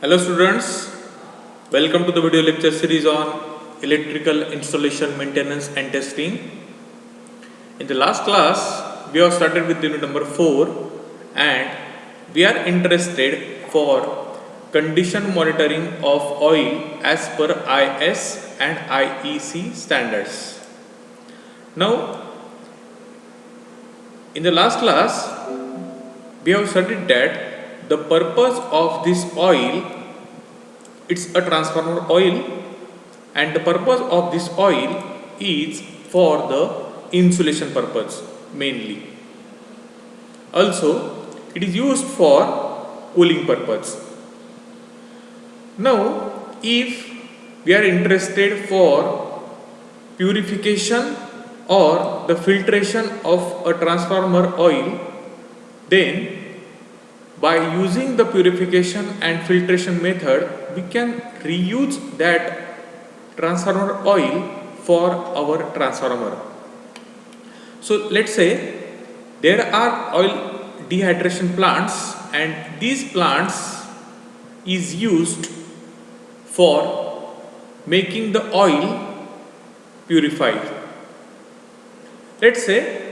Hello students, welcome to the video lecture series on electrical installation, maintenance and testing. In the last class, we have started with unit number 4 and we are interested for condition monitoring of oil as per IS and IEC standards. Now, in the last class, we have studied that the purpose of this oil, it's a transformer oil, and the purpose of this oil is for the insulation purpose mainly. Also, it is used for cooling purpose. Now, if we are interested for purification or the filtration of a transformer oil, then by using the purification and filtration method, we can reuse that transformer oil for our transformer. So let's say there are oil dehydration plants and these plants is used for making the oil purified. Let's say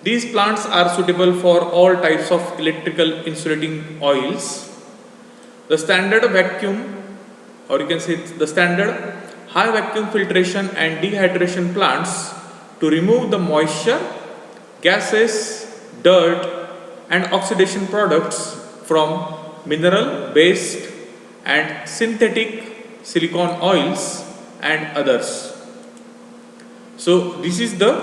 these plants are suitable for all types of electrical insulating oils. The standard vacuum, or you can say the standard high vacuum filtration and dehydration plants to remove the moisture, gases, dirt and oxidation products from mineral based and synthetic silicone oils and others. So this is the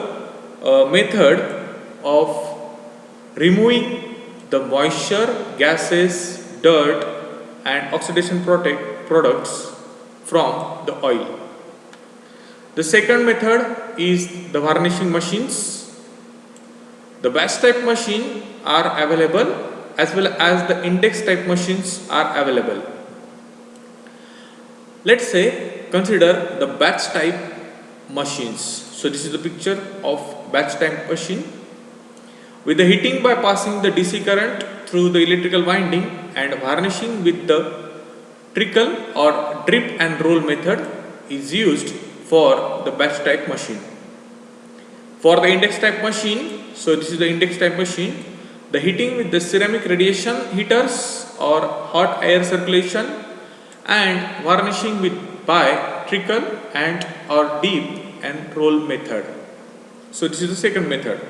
method of removing the moisture, gases, dirt and oxidation products from the oil. The second method is the varnishing machines. The batch type machine are available as well as the index type machines are available. Let's say consider the batch type machines. So this is the picture of batch type machine. With the heating by passing the DC current through the electrical winding and varnishing with the trickle or drip and roll method is used for the batch type machine. For the index type machine, so this is the index type machine, the heating with the ceramic radiation heaters or hot air circulation and varnishing with by trickle and or dip and roll method. So this is the second method.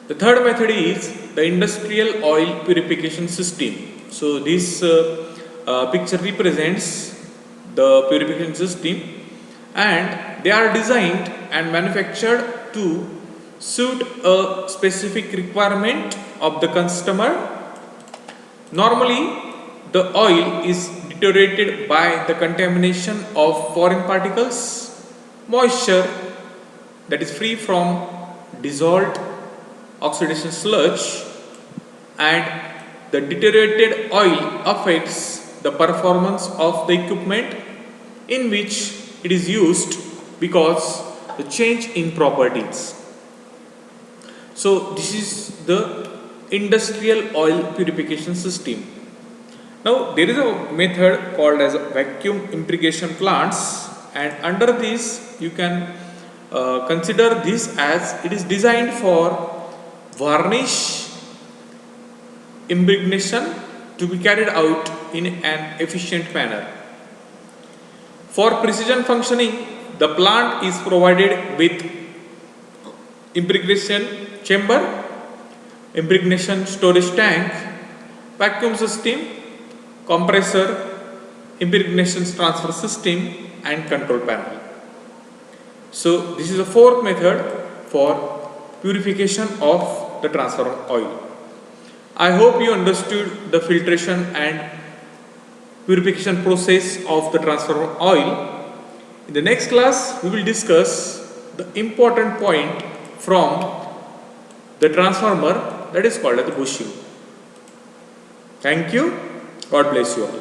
The third method is the industrial oil purification system. So this picture represents the purification system and they are designed and manufactured to suit a specific requirement of the customer. Normally, the oil is deteriorated by the contamination of foreign particles, moisture that is free from dissolved oxidation sludge, and the deteriorated oil affects the performance of the equipment in which it is used because the change in properties. So this is the industrial oil purification system. Now there is a method called as vacuum impregation plants, and under this you can consider this as it is designed for varnish impregnation to be carried out in an efficient manner. For precision functioning, the plant is provided with impregnation chamber, impregnation storage tank, vacuum system, compressor, impregnation transfer system and control panel. So this is the fourth method for purification of the transformer oil. I hope you understood the filtration and purification process of the transformer oil. In the next class, we will discuss the important point from the transformer that is called as the bushing. Thank you. God bless you all.